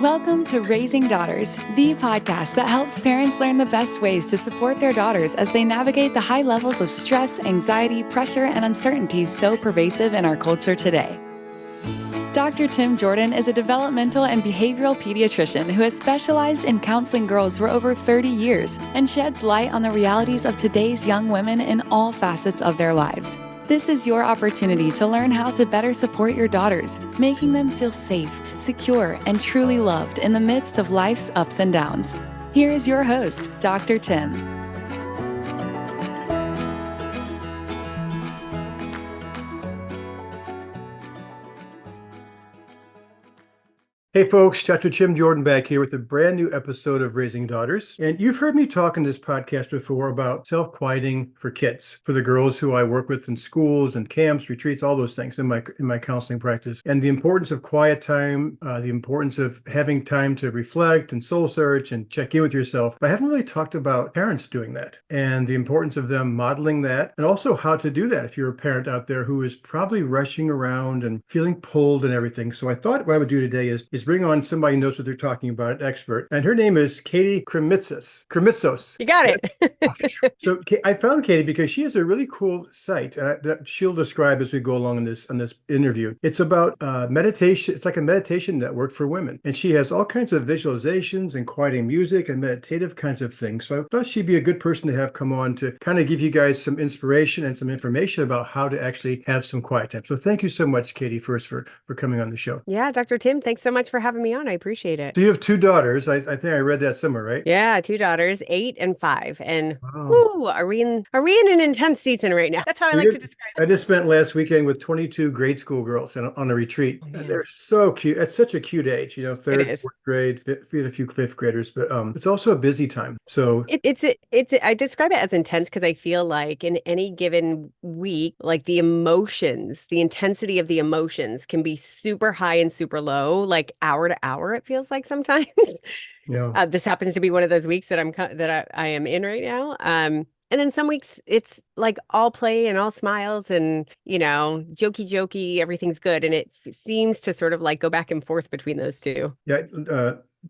Welcome to Raising Daughters, the podcast that helps parents learn the best ways to support their daughters as they navigate the high levels of stress, anxiety, pressure, and uncertainty so pervasive in our culture today. Dr. Tim Jordan is a developmental and behavioral pediatrician who has specialized in counseling girls for over 30 years and sheds light on the realities of today's young women in all facets of their lives. This is your opportunity to learn how to better support your daughters, making them feel safe, secure, and truly loved in the midst of life's ups and downs. Here is your host, Dr. Tim. Hey folks, Dr. Tim Jordan back here with a brand new episode of Raising Daughters. And you've heard me talk in this podcast before about self-quieting for kids, for the girls who I work with in schools and camps, retreats, all those things in my counseling practice. And the importance of quiet time, the importance of having time to reflect and soul search and check in with yourself. But I haven't really talked about parents doing that and the importance of them modeling that, and also how to do that if you're a parent out there who is probably rushing around and feeling pulled and everything. So I thought what I would do today is bring on somebody who knows what they're talking about, an expert. And her name is Katie Krimitsos. You got it. So I found Katie because she has a really cool site that she'll describe as we go along in this interview. It's about meditation. It's like a meditation network for women. And she has all kinds of visualizations and quieting music and meditative kinds of things. So I thought she'd be a good person to have come on to kind of give you guys some inspiration and some information about how to actually have some quiet time. So thank you so much, Katie, first for coming on the show. Yeah, Dr. Tim, thanks so much for having me on. I appreciate it. So you have two daughters. I think I read that somewhere, right? Yeah, two daughters, 8 and 5. And Wow. whoo, are we in an intense season right now? That's how I like to describe it. I just spent last weekend with 22 grade school girls on a retreat. Oh, They're so cute. At such a cute age, third, is. fourth grade, a few fifth graders, but it's also a busy time. So I describe it as intense because I feel like in any given week, like the intensity of the emotions can be super high and super low, like hour to hour, it feels like sometimes. yeah. This happens to be one of those weeks that I am in right now. And then some weeks it's like all play and all smiles and, jokey, everything's good. And it seems to sort of like go back and forth between those two. Yeah.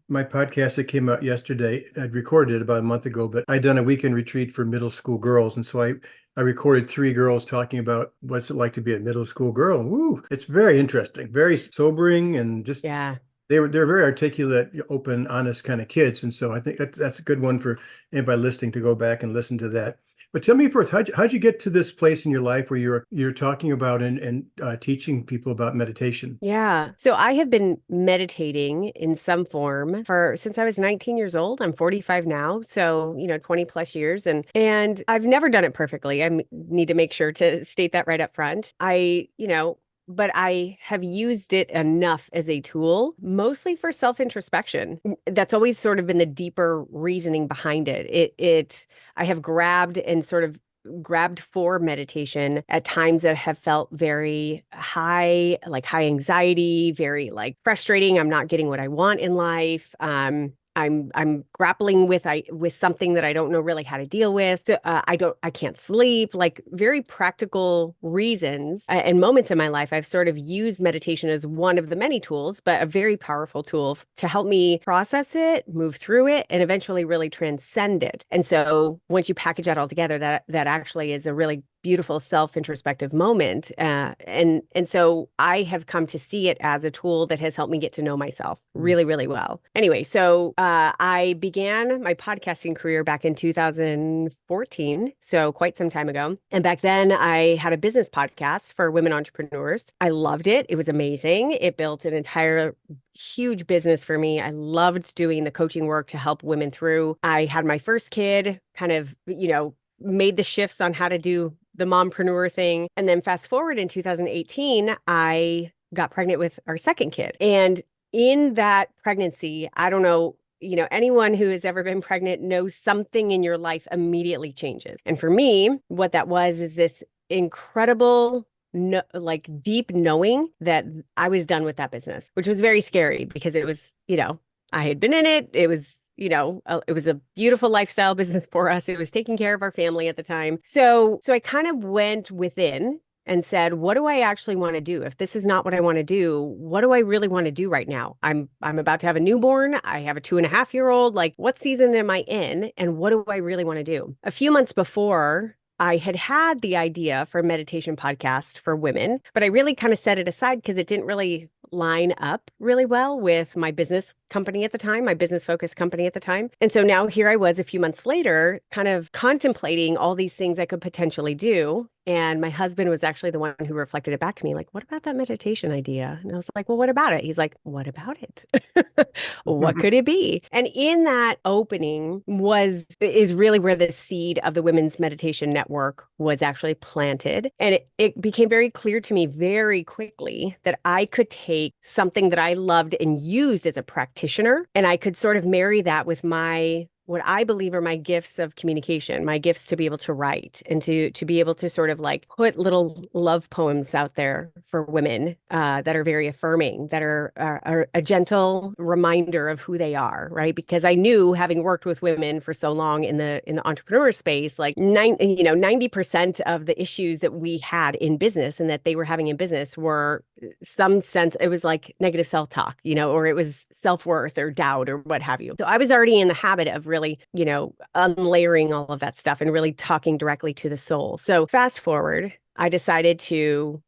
My podcast that came out yesterday, I'd recorded it about a month ago, but I'd done a weekend retreat for middle school girls. And so I recorded 3 girls talking about what's it like to be a middle school girl. Woo, it's very interesting, very sobering, and just, yeah. They're very articulate, open, honest kind of kids. And so I think that's a good one for anybody listening to go back and listen to that. But tell me first, how'd you get to this place in your life where you're talking about and teaching people about meditation? Yeah. So I have been meditating in some form since I was 19 years old. I'm 45 now. So, 20 plus years. And I've never done it perfectly. I need to make sure to state that right up front. But I have used it enough as a tool, mostly for self-introspection. That's always sort of been the deeper reasoning behind it. I have grabbed for meditation at times that have felt very high anxiety, very like frustrating. I'm not getting what I want in life. I'm grappling with something that I don't know really how to deal with. So, I can't sleep, like very practical reasons and moments in my life. I've sort of used meditation as one of the many tools, but a very powerful tool to help me process it, move through it, and eventually really transcend it. And so once you package that all together, that actually is a really beautiful self-introspective moment. And so I have come to see it as a tool that has helped me get to know myself really, really well. Anyway, so I began my podcasting career back in 2014, so quite some time ago. And back then I had a business podcast for women entrepreneurs. I loved it. It was amazing. It built an entire huge business for me. I loved doing the coaching work to help women through. I had my first kid, kind of, made the shifts on how to do the mompreneur thing. And then fast forward in 2018, I got pregnant with our second kid. And in that pregnancy, I don't know, anyone who has ever been pregnant knows something in your life immediately changes. And for me, what that was is this incredible deep knowing that I was done with that business, which was very scary because it was, I had been in it. It was it was a beautiful lifestyle business for us. It was taking care of our family at the time. So I kind of went within and said, what do I actually want to do? If this is not what I want to do, what do I really want to do right now? I'm about to have a newborn. I have a 2.5-year-old. Like, what season am I in? And what do I really want to do? A few months before, I had the idea for a meditation podcast for women, but I really kind of set it aside because it didn't really line up really well with my business company at the time, my business focused company at the time. And so now here I was a few months later, kind of contemplating all these things I could potentially do. And my husband was actually the one who reflected it back to me, like, what about that meditation idea? And I was like, well, what about it? He's like, what about it? What could it be? And in that opening is really where the seed of the Women's Meditation Network was actually planted. And it became very clear to me very quickly that I could take something that I loved and used as a practitioner, and I could sort of marry that with what I believe are my gifts of communication, my gifts to be able to write and to be able to sort of like put little love poems out there for women that are very affirming, that are a gentle reminder of who they are, right? Because I knew, having worked with women for so long in the entrepreneur space, like 90% of the issues that we had in business and that they were having in business were some sense, it was like negative self-talk, or it was self-worth or doubt or what have you. So I was already in the habit of really, unlayering all of that stuff and really talking directly to the soul. So fast forward, I decided to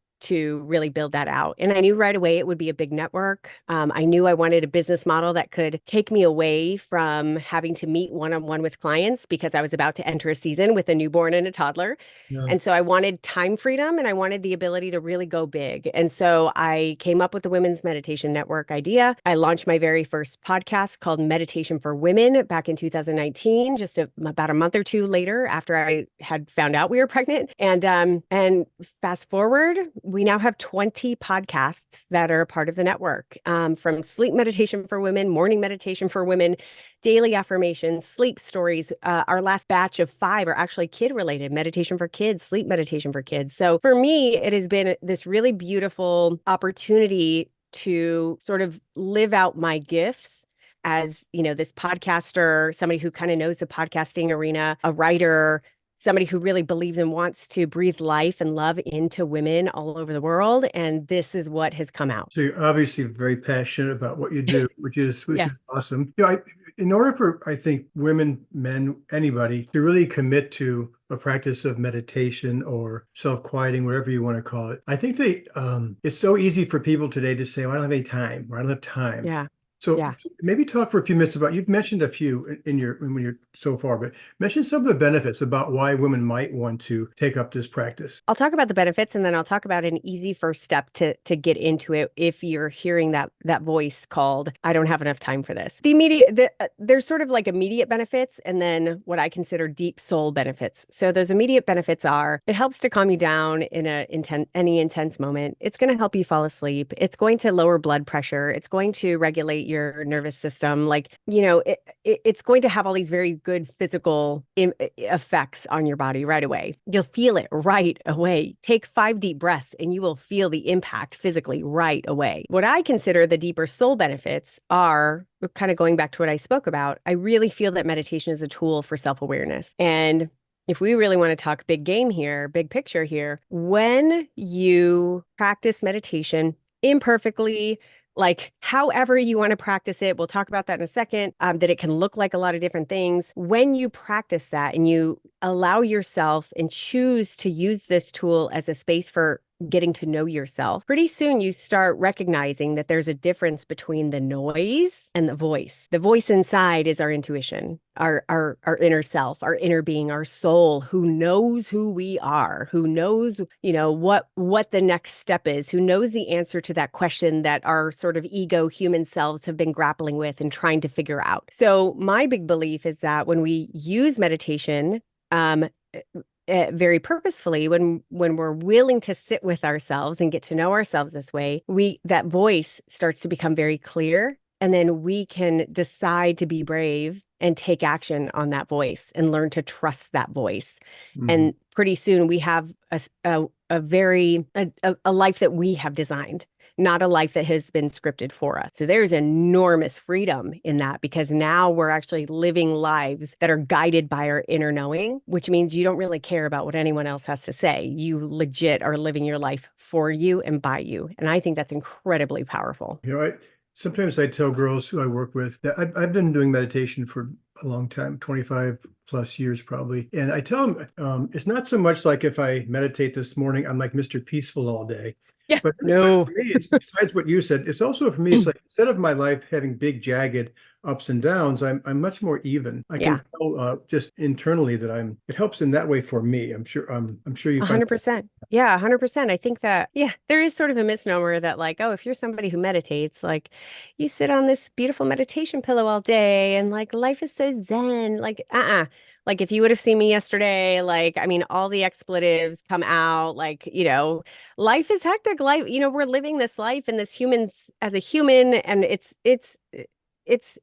really build that out. And I knew right away it would be a big network. I knew I wanted a business model that could take me away from having to meet one-on-one with clients, because I was about to enter a season with a newborn and a toddler. Yeah. And so I wanted time freedom and I wanted the ability to really go big. And so I came up with the Women's Meditation Network idea. I launched my very first podcast called Meditation for Women back in 2019, just about a month or two later after I had found out we were pregnant. And fast forward, we now have 20 podcasts that are a part of the network, from sleep meditation for women, morning meditation for women, daily affirmations, sleep stories. Our last batch of 5 are actually kid-related: meditation for kids, sleep meditation for kids. So for me, it has been this really beautiful opportunity to sort of live out my gifts as, this podcaster, somebody who kind of knows the podcasting arena, a writer, somebody who really believes and wants to breathe life and love into women all over the world. And this is what has come out. So you're obviously very passionate about what you do, which is Yeah. awesome. In order for, I think, women, men, anybody to really commit to a practice of meditation or self-quieting, whatever you want to call it, I think it's so easy for people today to say, well, I don't have any time, or I don't have time. Yeah. So Yeah. maybe talk for a few minutes about, you've mentioned a few when you're so far, but mention some of the benefits about why women might want to take up this practice. I'll talk about the benefits, and then I'll talk about an easy first step to get into it if you're hearing that voice called, I don't have enough time for this. There's sort of like immediate benefits, and then what I consider deep soul benefits. So those immediate benefits are, it helps to calm you down in any intense moment. It's going to help you fall asleep. It's going to lower blood pressure. It's going to regulate your nervous system. Like, it's going to have all these very good physical effects on your body right away. You'll feel it right away. Take 5 deep breaths and you will feel the impact physically right away. What I consider the deeper soul benefits are, kind of going back to what I spoke about, I really feel that meditation is a tool for self-awareness. And if we really want to talk big game here, big picture here, when you practice meditation imperfectly, like however you want to practice it, we'll talk about that in a second, that it can look like a lot of different things. When you practice that and you allow yourself and choose to use this tool as a space for getting to know yourself, pretty soon you start recognizing that there's a difference between the noise and the voice. The voice inside is our intuition, our inner self, our inner being, our soul, who knows who we are, who knows, what the next step is, who knows the answer to that question that our sort of ego human selves have been grappling with and trying to figure out. So my big belief is that when we use meditation, very purposefully, when we're willing to sit with ourselves and get to know ourselves this way, that voice starts to become very clear, and then we can decide to be brave and take action on that voice and learn to trust that voice. Mm-hmm. And pretty soon we have a life that we have designed. not a life that has been scripted for us. So there's enormous freedom in that, because now we're actually living lives that are guided by our inner knowing, which means you don't really care about what anyone else has to say. You legit are living your life for you and by you. And I think that's incredibly powerful. Sometimes I tell girls who I work with that I've been doing meditation for a long time, 25 plus years probably. And I tell them it's not so much like if I meditate this morning, I'm like Mr. Peaceful all day. Yeah. But No. for me, it's besides what you said, it's also for me, it's like instead of my life having big jagged ups and downs, I'm much more even. I Yeah. can tell just internally that it helps in that way for me. I'm sure you find 100%. Yeah, 100%. I think that, yeah, there is sort of a misnomer that like, oh, if you're somebody who meditates, like you sit on this beautiful meditation pillow all day and like life is so zen. Like, Like if you would have seen me yesterday, like, I mean, all the expletives come out, like, life is hectic. Life, we're living this life and this humans as a human, and it's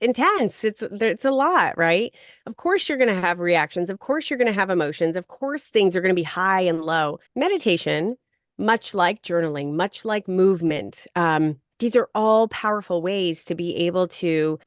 intense. It's a lot, right? Of course, you're going to have reactions. Of course, you're going to have emotions. Of course, things are going to be high and low. Meditation, much like journaling, much like movement, these are all powerful ways to be able to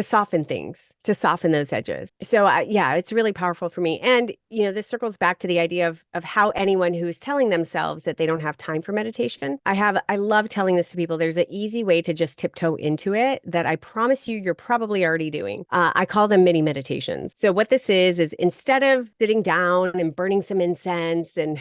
soften things, to soften those edges. So yeah, it's really powerful for me. And this circles back to the idea of how anyone who is telling themselves that they don't have time for meditation. I love telling this to people. There's an easy way to just tiptoe into it that I promise you're probably already doing. I call them mini meditations. So what this is instead of sitting down and burning some incense and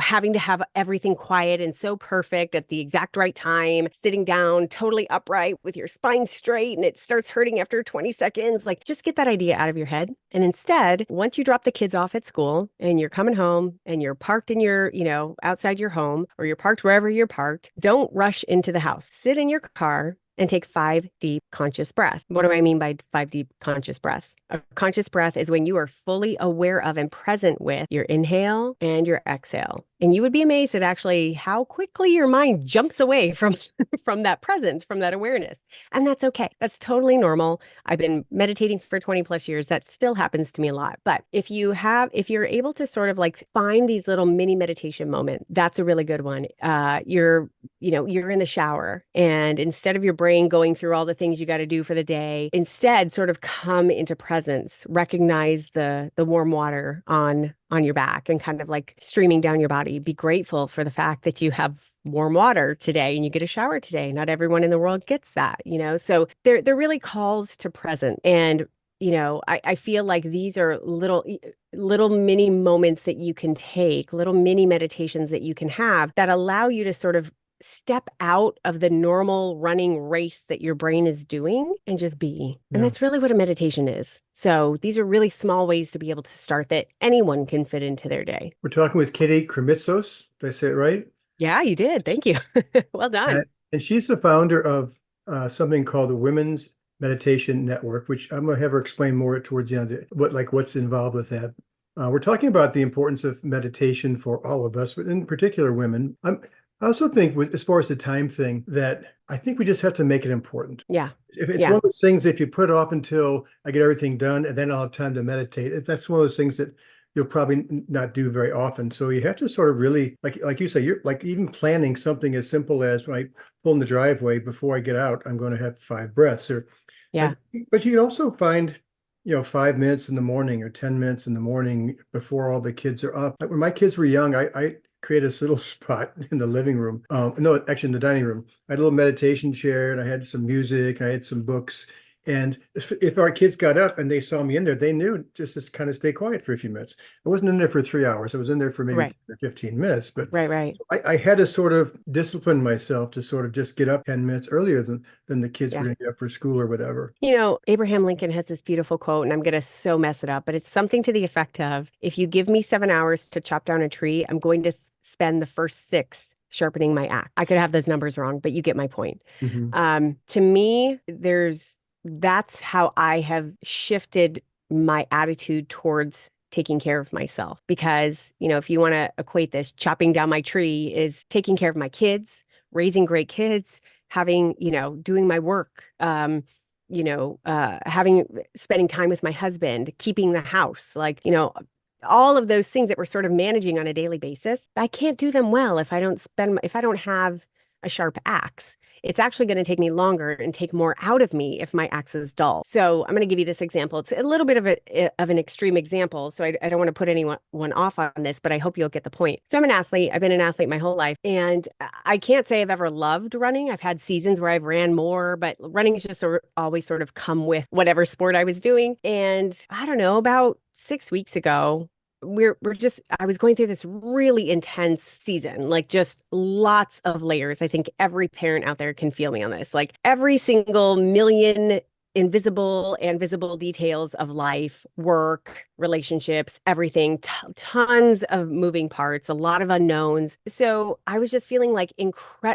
having to have everything quiet and so perfect at the exact right time, sitting down totally upright with your spine straight and it starts hurting after 20 seconds, like just get that idea out of your head. And instead, once you drop the kids off at school and you're coming home and you're parked in your, outside your home, or you're parked wherever you're parked, don't rush into the house. Sit in your car and take 5 deep conscious breaths. What do I mean by 5 deep conscious breaths? A conscious breath is when you are fully aware of and present with your inhale and your exhale. And you would be amazed at actually how quickly your mind jumps away from that presence, from that awareness. And that's okay. That's totally normal. I've been meditating for 20 plus years. That still happens to me a lot. But if you're able to sort of like find these little mini meditation moments, that's a really good one. You're in the shower, and instead of your brain going through all the things you got to do for the day, instead sort of come into presence, recognize the warm water on your back and kind of like streaming down your body. Be grateful for the fact that you have warm water today and you get a shower today. Not everyone in the world gets that, So they're really calls to present. And I feel like these are little mini moments that you can take, little mini meditations that you can have that allow you to sort of step out of the normal running race that your brain is doing and just be. And Yeah. that's really what a meditation is. So these are really small ways to be able to start that anyone can fit into their day. We're talking with Katie Krimitsos. Did I say it right? Yeah, you did. Thank you. Well done. And she's the founder of something called the Women's Meditation Network, which I'm going to have her explain more towards the end, what's involved with that. We're talking about the importance of meditation for all of us, but in particular women. I also think, as far as the time thing, that I think we just have to make it important. Yeah. If it's Yeah. one of those things, if you put it off until I get everything done and then I'll have time to meditate, that's one of those things that you'll probably not do very often. So you have to sort of really, like you say, you're like even planning something as simple as when I pull in the driveway, before I get out, I'm going to have 5 breaths. Yeah. But you can also find 5 minutes in the morning or 10 minutes in the morning before all the kids are up. Like when my kids were young, I created this little spot in the living room. No, actually in the dining room. I had a little meditation chair and I had some music, I had some books. And if our kids got up and they saw me in there, they knew just to kind of stay quiet for a few minutes. I wasn't in there for 3 hours. I was in there for maybe Right. 10 or 15 minutes. But Right. I had to sort of discipline myself to sort of just get up 10 minutes earlier than the kids Yeah. were going to get up for school or whatever. Abraham Lincoln has this beautiful quote, and I'm going to so mess it up, but it's something to the effect of, if you give me 7 hours to chop down a tree, I'm going to spend the first 6 sharpening my axe. I could have those numbers wrong, but you get my point. To me, that's how I have shifted my attitude towards taking care of myself. Because, if you want to equate this, chopping down my tree is taking care of my kids, raising great kids, having, doing my work, spending time with my husband, keeping the house, all of those things that we're sort of managing on a daily basis. I can't do them well if I don't have a sharp axe. It's actually going to take me longer and take more out of me if my axe is dull. So I'm going to give you this example. It's a little bit of an extreme example, so I don't want to put anyone off on this, but I hope you'll get the point. So I'm an athlete. I've been an athlete my whole life, and I can't say I've ever loved running. I've had seasons where I've ran more, but running has just always sort of come with whatever sport I was doing. And I don't know, about 6 weeks ago, I was going through this really intense season, like just lots of layers. I think every parent out there can feel me on this. Like every single million invisible and visible details of life, work, relationships, everything, tons of moving parts, a lot of unknowns. So I was just feeling like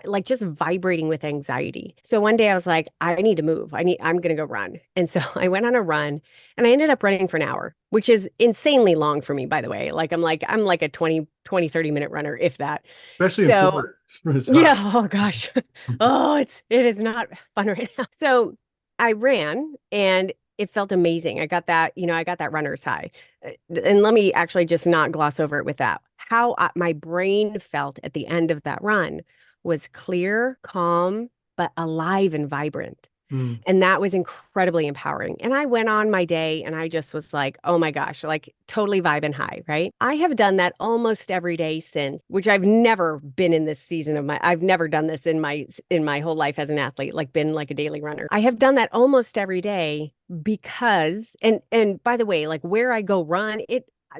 like just vibrating with anxiety. So one day I was like, I need to move. I'm going to go run. And so I went on a run and I ended up running for an hour, which is insanely long for me, by the way. Like I'm like a 30-minute runner, if that. Especially in So Florida. It's hot. yeah, oh gosh. It is not fun right now. So I ran and it felt amazing. I got that runner's high. And let me actually just not gloss over it with that. How my brain felt at the end of that run was clear, calm, but alive and vibrant. Mm. And that was incredibly empowering. And I went on my day and I just was like, oh my gosh, like totally vibing high, right? I have done that almost every day since, which I've never been in this season of I've never done this in my whole life as an athlete, like been like a daily runner. I have done that almost every day because, and by the way, like where I go run,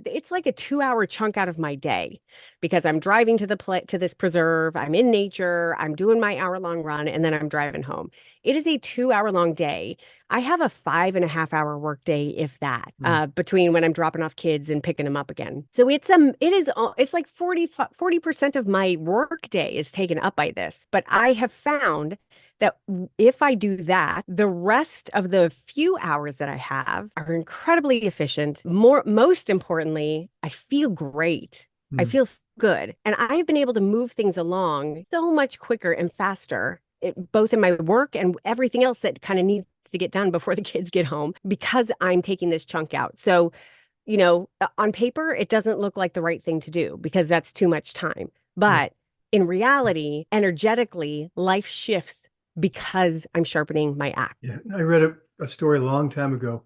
it's like a 2-hour chunk out of my day because I'm driving to this preserve, I'm in nature, I'm doing my hour-long run, and then I'm driving home. It is a 2-hour-long day. I have a 5.5-hour work day, if that, Mm. between when I'm dropping off kids and picking them up again. So it's like 40% of my work day is taken up by this. But I have found that if I do that, the rest of the few hours that I have are incredibly efficient. Most importantly, I feel great. I Mm. feel good. And I've been able to move things along so much quicker and faster, both in my work and everything else that kind of needs to get done before the kids get home because I'm taking this chunk out. So, on paper, it doesn't look like the right thing to do because that's too much time. Yeah. But in reality, energetically, life shifts because I'm sharpening my axe. Yeah. I read a story a long time ago.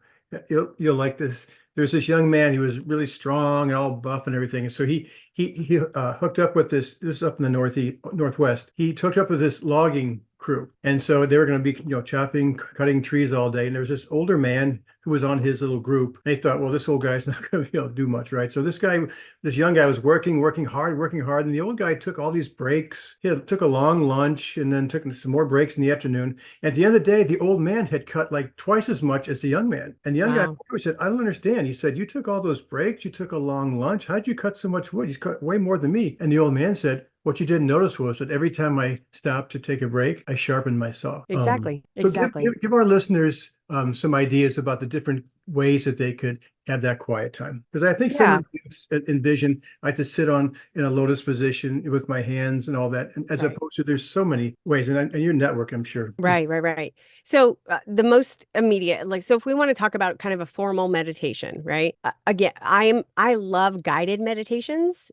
You'll like this. There's this young man. He was really strong and all buff and everything. And so he hooked up with this. This is up in the northwest. He hooked up with this logging crew, and so they were going to be chopping, cutting trees all day. And there was this older man who was on his little group. They thought, well, this old guy's not going to be able to do much, right? So this young guy was working hard, and the old guy took all these breaks. He took a long lunch and then took some more breaks in the afternoon. At the end of the day, the old man had cut like twice as much as the young man. And the young guy Wow. said, I don't understand. He said, you took all those breaks, you took a long lunch. How'd you cut so much wood? You cut way more than me. And the old man said, what you didn't notice was that every time I stopped to take a break, I sharpened my saw. Exactly. So Exactly. give our listeners some ideas about the different ways that they could have that quiet time. Because I think some Yeah. of you envision I have to sit in a lotus position with my hands and all that, and as Right. opposed to there's so many ways, and your network, I'm sure. Right. So the most immediate, like, so if we want to talk about kind of a formal meditation, right? Again, I love guided meditations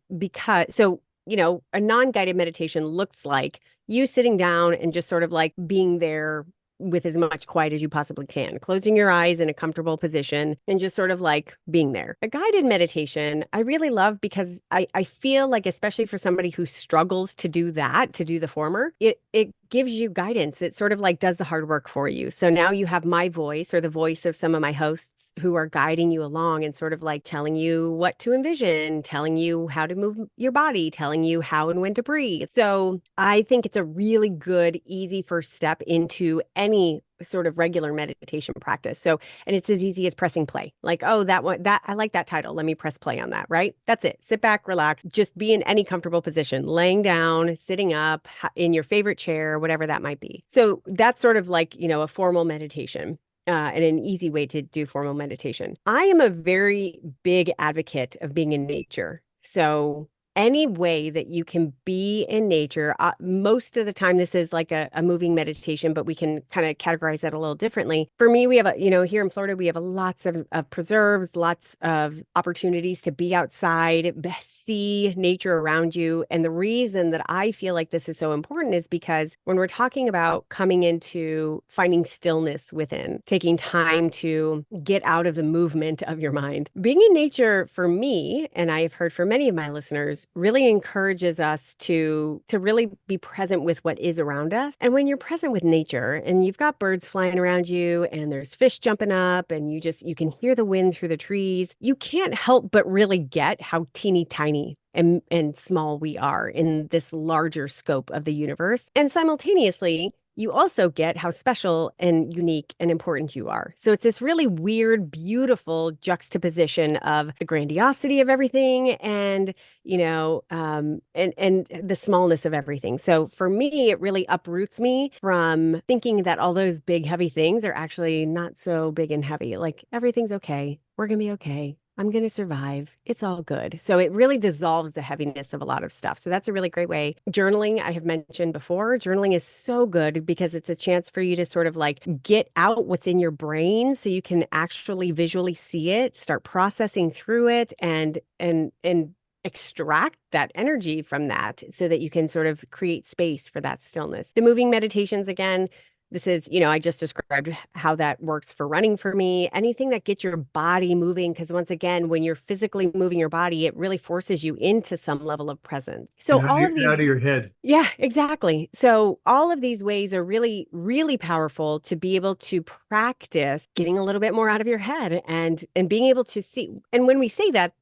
a non-guided meditation looks like you sitting down and just sort of like being there with as much quiet as you possibly can, closing your eyes in a comfortable position and just sort of like being there. A guided meditation, I really love because I feel like, especially for somebody who struggles to do the former, it gives you guidance. It sort of like does the hard work for you. So now you have my voice or the voice of some of my hosts who are guiding you along and sort of like telling you what to envision, telling you how to move your body, telling you how and when to breathe. So I think it's a really good, easy first step into any sort of regular meditation practice. So, and it's as easy as pressing play. Like, oh, that I like that title. Let me press play on that, right? That's it. Sit back, relax, just be in any comfortable position, laying down, sitting up, in your favorite chair, whatever that might be. So that's sort of like, a formal meditation. And an easy way to do formal meditation. I am a very big advocate of being in nature. So any way that you can be in nature. Most of the time, this is like a moving meditation, but we can kind of categorize that a little differently. For me, we have here in Florida, we have lots of preserves, lots of opportunities to be outside, see nature around you. And the reason that I feel like this is so important is because when we're talking about coming into finding stillness within, taking time to get out of the movement of your mind, being in nature for me, and I have heard for many of my listeners, really encourages us to really be present with what is around us. And when you're present with nature and you've got birds flying around you and there's fish jumping up and you can hear the wind through the trees, you can't help but really get how teeny tiny and small we are in this larger scope of the universe. And simultaneously, you also get how special and unique and important you are. So it's this really weird, beautiful juxtaposition of the grandiosity of everything and, and the smallness of everything. So for me, it really uproots me from thinking that all those big, heavy things are actually not so big and heavy. Like everything's okay. We're going to be okay. I'm going to survive. It's all good. So it really dissolves the heaviness of a lot of stuff. So that's a really great way. Journaling, I have mentioned before, journaling is so good because it's a chance for you to sort of like get out what's in your brain so you can actually visually see it, start processing through it and extract that energy from that so that you can sort of create space for that stillness. The moving meditations, again, this is, I just described how that works for running for me. Anything that gets your body moving, because once again, when you're physically moving your body, it really forces you into some level of presence. So all of these, out of your head. yeah, exactly. So all of these ways are really, really powerful to be able to practice getting a little bit more out of your head and being able to see. And when we say that,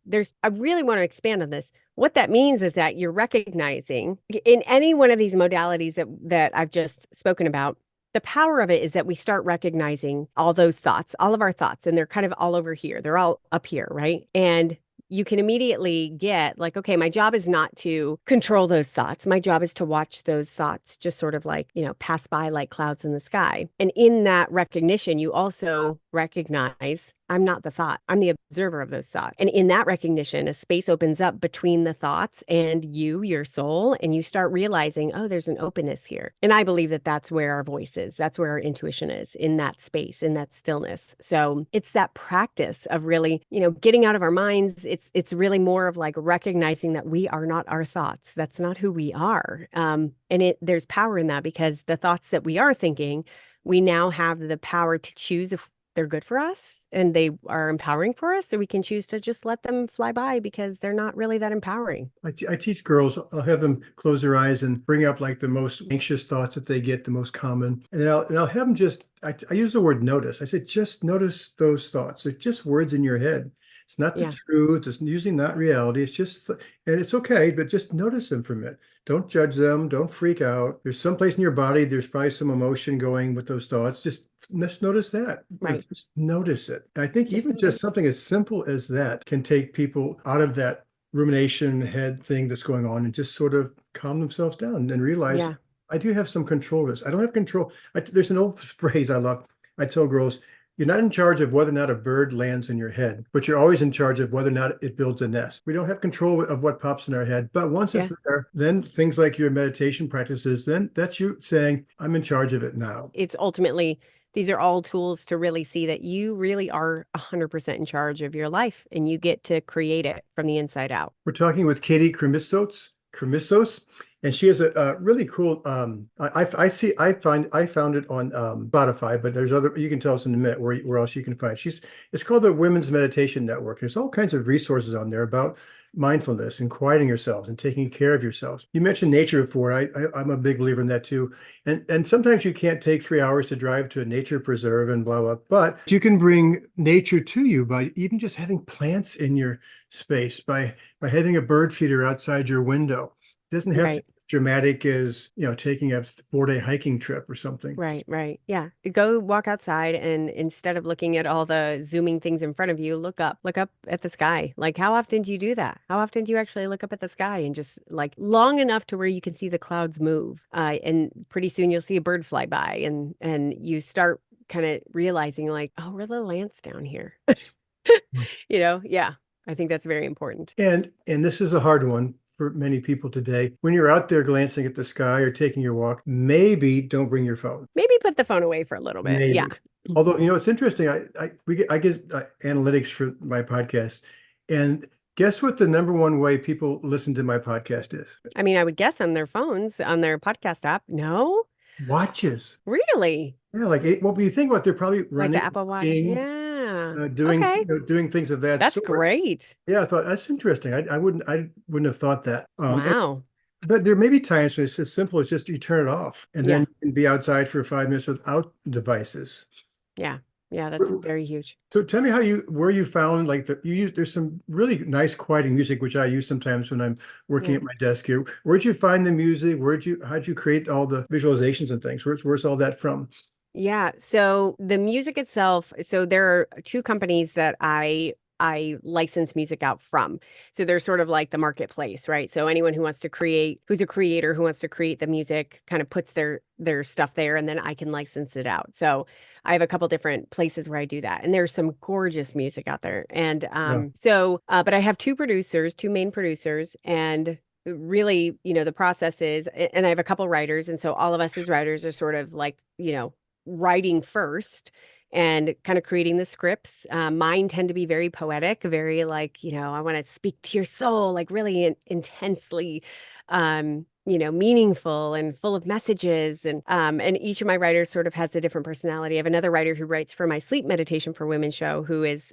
I really want to expand on this. What that means is that you're recognizing in any one of these modalities that I've just spoken about. The power of it is that we start recognizing all those thoughts, all of our thoughts, and they're kind of all over here. They're all up here, right? And you can immediately get like, okay, my job is not to control those thoughts. My job is to watch those thoughts just sort of like, pass by like clouds in the sky. And in that recognition, you also recognize I'm not the thought. I'm the observer of those thoughts. And in that recognition, a space opens up between the thoughts and you, your soul, and you start realizing, oh, there's an openness here. And I believe that that's where our voice is. That's where our intuition is, in that space, in that stillness. So it's that practice of really, getting out of our minds. It's really more of like recognizing that we are not our thoughts. That's not who we are. And there's power in that because the thoughts that we are thinking, we now have the power to choose if they're good for us and they are empowering for us, or we can choose to just let them fly by because they're not really that empowering. I teach girls, I'll have them close their eyes and bring up like the most anxious thoughts that they get, the most common. And I'll have them I use the word notice. I said, just notice those thoughts. They're just words in your head. It's not the truth. It's usually not reality. It's just, and it's okay, but just notice them for a minute. Don't judge them. Don't freak out. There's someplace in your body, there's probably some emotion going with those thoughts. Just notice that. Right. Just notice it. And I think even just something as simple as that can take people out of that rumination head thing that's going on and just sort of calm themselves down and realize I do have some control of this. I don't have control. There's an old phrase I love. I tell girls, you're not in charge of whether or not a bird lands in your head, but you're always in charge of whether or not it builds a nest. We don't have control of what pops in our head, but once it's there, then things like your meditation practices, then that's you saying, I'm in charge of it now. It's ultimately, these are all tools to really see that you really are 100% in charge of your life and you get to create it from the inside out. We're talking with Katie Krimitsos, and she has a really cool. I found it on Spotify, but there's other. You can tell us in a minute where else you can find. It's called the Women's Meditation Network. There's all kinds of resources on there about mindfulness and quieting yourselves and taking care of yourselves. You mentioned nature before. I'm a big believer in that too. And sometimes you can't take 3 hours to drive to a nature preserve and blah, blah, but you can bring nature to you by even just having plants in your space, by having a bird feeder outside your window. It doesn't have to be dramatic as, taking a 4-day hiking trip or something. Right. Yeah. Go walk outside and instead of looking at all the zooming things in front of you, look up at the sky. Like how often do you do that? How often do you actually look up at the sky and just like long enough to where you can see the clouds move? And pretty soon you'll see a bird fly by and you start kind of realizing like, oh, where are the lamps down here? Yeah. I think that's very important. And this is a hard one for many people today. When you're out there glancing at the sky or taking your walk, maybe don't bring your phone. Maybe put the phone away for a little bit. Yeah. Maybe. Although, it's interesting. I get analytics for my podcast, and guess what the number one way people listen to my podcast is? I mean, I would guess on their phones, on their podcast app. No? Watches. Really? Yeah, like well, you think about, they're probably Like running, the Apple Watch? walking, Yeah. doing Okay. doing things of that That's sort. great. Yeah, I thought that's interesting. I wouldn't have thought that. Wow. But there may be times when it's as simple as just you turn it off, and then Yeah. you can be outside for 5 minutes without devices. Yeah. Yeah. That's very huge. So tell me where you found, like, there's some really nice quieting music, which I use sometimes when I'm working Yeah. at my desk here. Where'd you find the music? How'd you create all the visualizations and things? Where's all that from? Yeah. So the music itself, so there are two companies that I license music out from. So they're sort of like the marketplace, right? So anyone who wants to create, who's a creator who wants to create the music, kind of puts their stuff there, and then I can license it out. So I have a couple different places where I do that, and there's some gorgeous music out there. And Yeah. but I have two main producers, and really, the process is, and I have a couple writers, and so all of us as writers are sort of like, writing first and kind of creating the scripts. Mine tend to be very poetic, very like, I want to speak to your soul, like really intensely, meaningful and full of messages. And each of my writers sort of has a different personality. I have another writer who writes for my Sleep Meditation for Women show, who is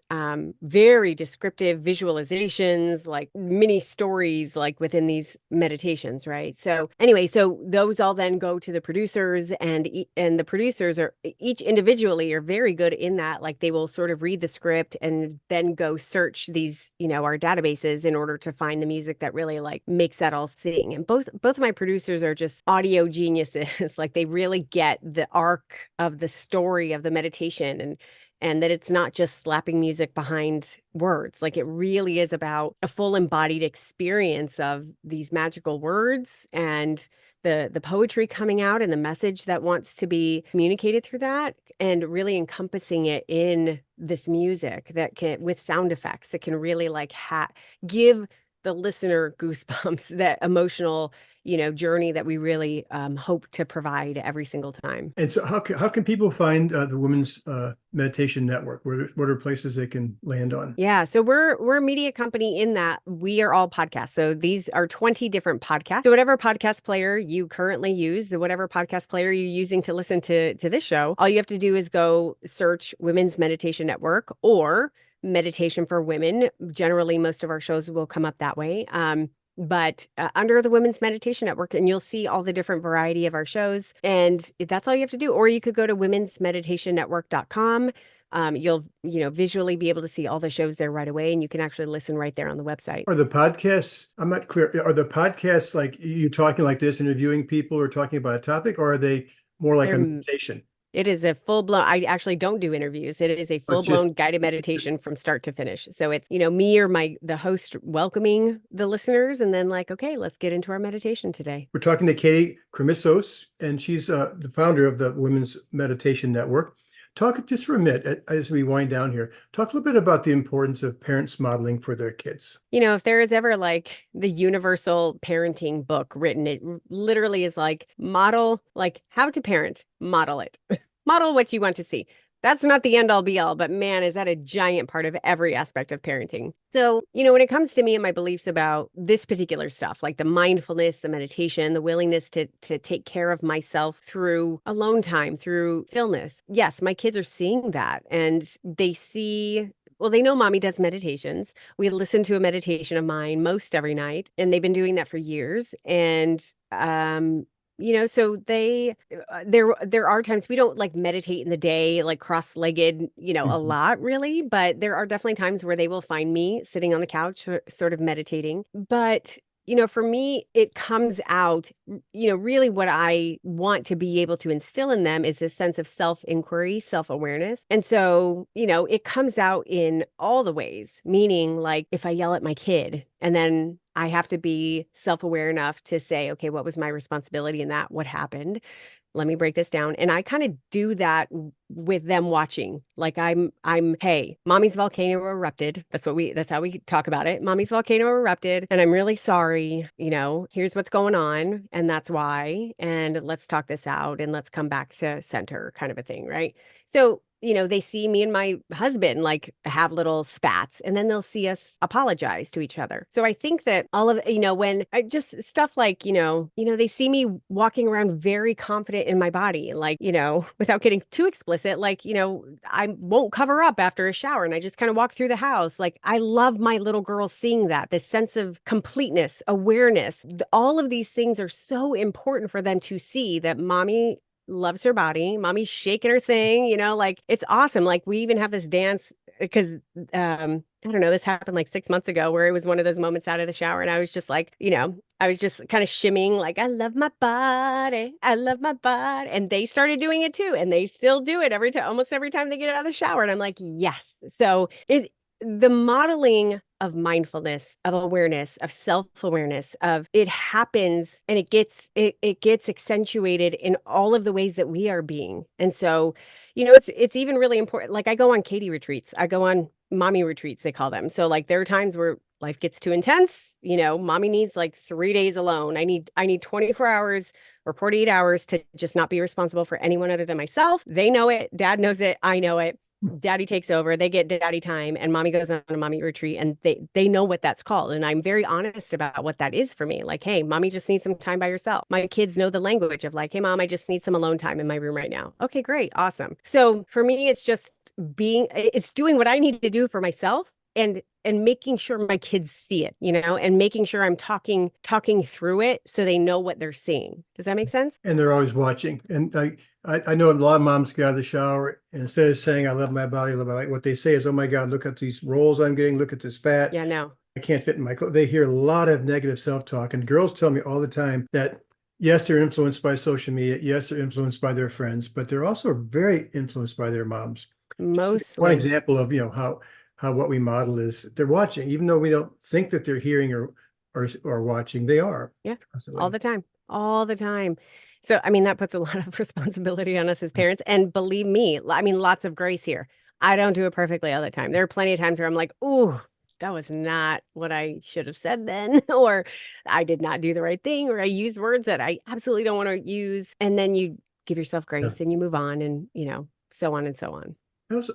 very descriptive visualizations, like mini stories, like within these meditations, right? So anyway, so those all then go to the producers, and the producers are each individually are very good in that. Like they will sort of read the script and then go search these, our databases in order to find the music that really like makes that all sing. And both of my producers are just audio geniuses. Like they really get the arc of the story of the meditation, and that it's not just slapping music behind words. Like it really is about a full embodied experience of these magical words and the poetry coming out and the message that wants to be communicated through that, and really encompassing it in this music that can, with sound effects that can really like give the listener goosebumps, that emotional, journey that we really hope to provide every single time. And so how can people find the Women's Meditation Network? What are places they can land on? Yeah, so we're a media company in that we are all podcasts. So these are 20 different podcasts. So whatever podcast player you currently use, whatever podcast player you're using to listen to this show, all you have to do is go search Women's Meditation Network or Meditation for Women. Generally, most of our shows will come up that way. But under the Women's Meditation Network, and you'll see all the different variety of our shows. And that's all you have to do. Or you could go to womensmeditationnetwork.com. You'll, visually be able to see all the shows there right away, and you can actually listen right there on the website. Are the podcasts, I'm not clear, are the podcasts like you talking like this, interviewing people or talking about a topic, or are they more like a meditation? It is a full-blown, I actually don't do interviews. It is a full-blown guided meditation from start to finish. So it's, me or the host welcoming the listeners, and then like, okay, let's get into our meditation today. We're talking to Katie Krimitsos, and she's the founder of the Women's Meditation Network. Talk just for a minute as we wind down here. Talk a little bit about the importance of parents modeling for their kids. If there is ever like the universal parenting book written, it literally is like model, like how to parent, model it. Model what you want to see. That's not the end all be all, but man, is that a giant part of every aspect of parenting. So, when it comes to me and my beliefs about this particular stuff, like the mindfulness, the meditation, the willingness to take care of myself through alone time, through stillness. Yes, my kids are seeing that, and they know mommy does meditations. We listen to a meditation of mine most every night, and they've been doing that for years. And, so there are times we don't like meditate in the day, like cross-legged, a lot really, but there are definitely times where they will find me sitting on the couch, sort of meditating. But for me, it comes out, really what I want to be able to instill in them is this sense of self-inquiry, self-awareness. And so, it comes out in all the ways, meaning like if I yell at my kid and then I have to be self-aware enough to say, okay, what was my responsibility in that? What happened? Let me break this down. And I kind of do that with them watching. Like hey, mommy's volcano erupted. That's how we talk about it. Mommy's volcano erupted, and I'm really sorry. Here's what's going on, and that's why. And let's talk this out and let's come back to center, kind of a thing, right? So, they see me and my husband like have little spats, and then they'll see us apologize to each other. So I think that all of, when I just stuff like, they see me walking around very confident in my body, like, without getting too explicit, like, I won't cover up after a shower and I just kind of walk through the house. Like, I love my little girls seeing that, this sense of completeness, awareness. All of these things are so important for them to see that mommy loves her body. Mommy's shaking her thing, like it's awesome. Like we even have this dance because I don't know, this happened like 6 months ago where it was one of those moments out of the shower and I was just like, I was just kind of shimmying like I love my body. I love my body. And they started doing it too. And they still do it every time, almost every time they get out of the shower. And I'm like, yes. So the modeling of mindfulness, of awareness, of self-awareness, of it happens and it gets accentuated in all of the ways that we are being. And so, it's even really important. Like I go on Katie retreats. I go on mommy retreats, they call them. So like there are times where life gets too intense. Mommy needs like 3 days alone. I need 24 hours or 48 hours to just not be responsible for anyone other than myself. They know it. Dad knows it. I know it. Daddy takes over, they get daddy time, and mommy goes on a mommy retreat, and they know what that's called. And I'm very honest about what that is for me. Like, hey, mommy just needs some time by herself. My kids know the language of like, hey, mom, I just need some alone time in my room right now. Okay, great, awesome. So for me, it's just it's doing what I need to do for myself and making sure my kids see it, and making sure I'm talking through it so they know what they're seeing. Does that make sense? And they're always watching. And I know a lot of moms get out of the shower and instead of saying, I love my body, I love my body, what they say is, oh my God, look at these rolls I'm getting, look at this fat. Yeah, no. I can't fit in my clothes. They hear a lot of negative self-talk. And girls tell me all the time that yes, they're influenced by social media. Yes, they're influenced by their friends, but they're also very influenced by their moms. Just one Mostly. example of, how what we model is they're watching, even though we don't think that they're hearing or watching, they are. Yeah, Constantly. all the time. All the time. So, I mean, that puts a lot of responsibility on us as parents. And believe me, I mean, lots of grace here. I don't do it perfectly all the time. There are plenty of times where I'm like, ooh, that was not what I should have said then, or I did not do the right thing, or I used words that I absolutely don't want to use. And then you give yourself grace and you move on and, so on and so on.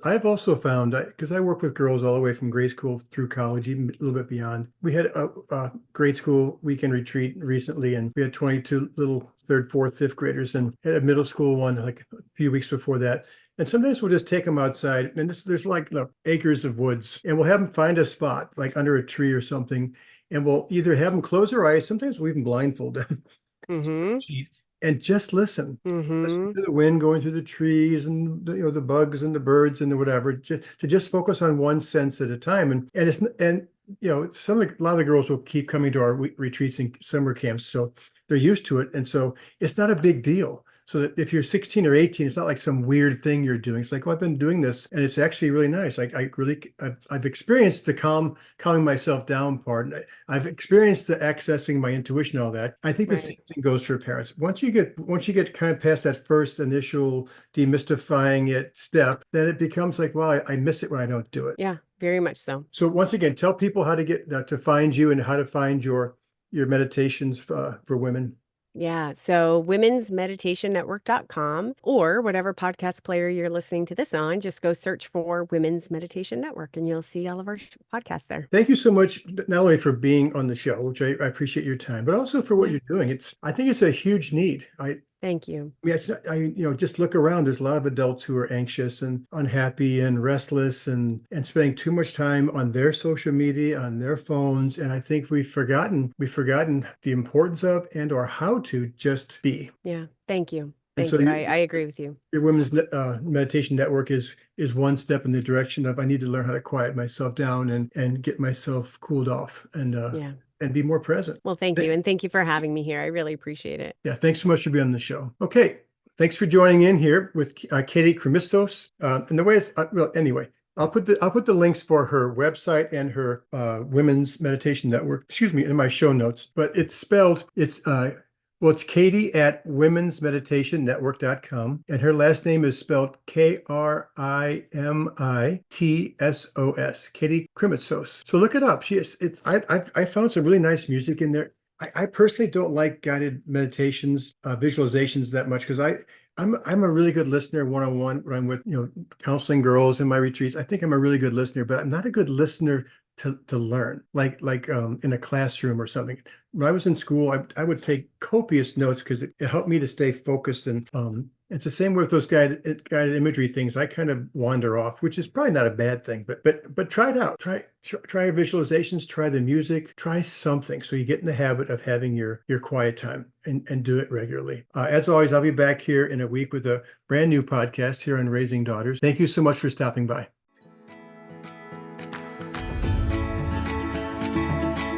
I've also found, because I work with girls all the way from grade school through college, even a little bit beyond. We had a grade school weekend retreat recently, and we had 22 little third, fourth, fifth graders, and had a middle school one like a few weeks before that. And sometimes we'll just take them outside, and there's like acres of woods, and we'll have them find a spot, like under a tree or something, and we'll either have them close their eyes, sometimes we'll even blindfold them, Mm-hmm. and just listen. Listen Mm-hmm. to the wind going through the trees and the bugs and the birds and the whatever, to just focus on one sense at a time. And a lot of the girls will keep coming to our retreats and summer camps, so they're used to it, and so it's not a big deal. So that if you're 16 or 18, it's not like some weird thing you're doing. It's like, oh, I've been doing this, and it's actually really nice. Like I've experienced the calming myself down part. And I've experienced the accessing my intuition, all that. I think the same thing goes for parents. Once you get kind of past that first initial demystifying it step, then it becomes like, well, I miss it when I don't do it. Yeah, very much so. So once again, tell people how to get to find you and how to find your meditations for women. Yeah. So womensmeditationnetwork.com or whatever podcast player you're listening to this on, just go search for Women's Meditation Network and you'll see all of our podcasts there. Thank you so much, not only for being on the show, which I appreciate your time, but also for what you're doing. I think it's a huge need. Thank you. Just look around. There's a lot of adults who are anxious and unhappy and restless and spending too much time on their social media, on their phones. And I think we've forgotten the importance of and or how to just be. Yeah. Thank you. And Thank so you. I agree with you. Your Women's Meditation Network is one step in the direction of I need to learn how to quiet myself down and get myself cooled off and be more present. Well, thank you. And thank you for having me here. I really appreciate it. Yeah, thanks so much for being on the show. Okay, thanks for joining in here with Katie Krimitsos. And the way it's, anyway, I'll put the links for her website and her Women's Meditation Network, in my show notes. But it's spelled, it's Katie at womensmeditationnetwork.com. And her last name is spelled Krimitsos. Katie Krimitsos. So look it up. I found some really nice music in there. I personally don't like guided meditations, visualizations that much because I'm a really good listener one-on-one when I'm with counseling girls in my retreats. I think I'm a really good listener, but I'm not a good listener to learn like in a classroom or something. When I was in school, I would take copious notes because it helped me to stay focused. And it's the same with those guided imagery things. I kind of wander off, which is probably not a bad thing. But try it out. Try visualizations. Try the music. Try something so you get in the habit of having your quiet time and do it regularly. As always, I'll be back here in a week with a brand new podcast here on Raising Daughters. Thank you so much for stopping by.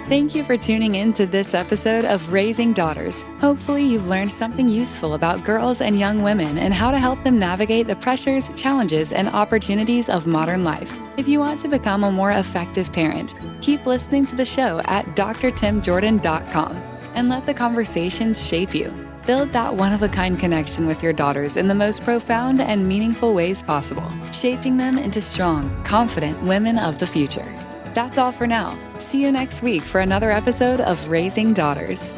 Thank you for tuning in to this episode of Raising Daughters. Hopefully you've learned something useful about girls and young women and how to help them navigate the pressures, challenges, and opportunities of modern life. If you want to become a more effective parent, keep listening to the show at drtimjordan.com and let the conversations shape you. Build that one-of-a-kind connection with your daughters in the most profound and meaningful ways possible, shaping them into strong, confident women of the future. That's all for now. See you next week for another episode of Raising Daughters.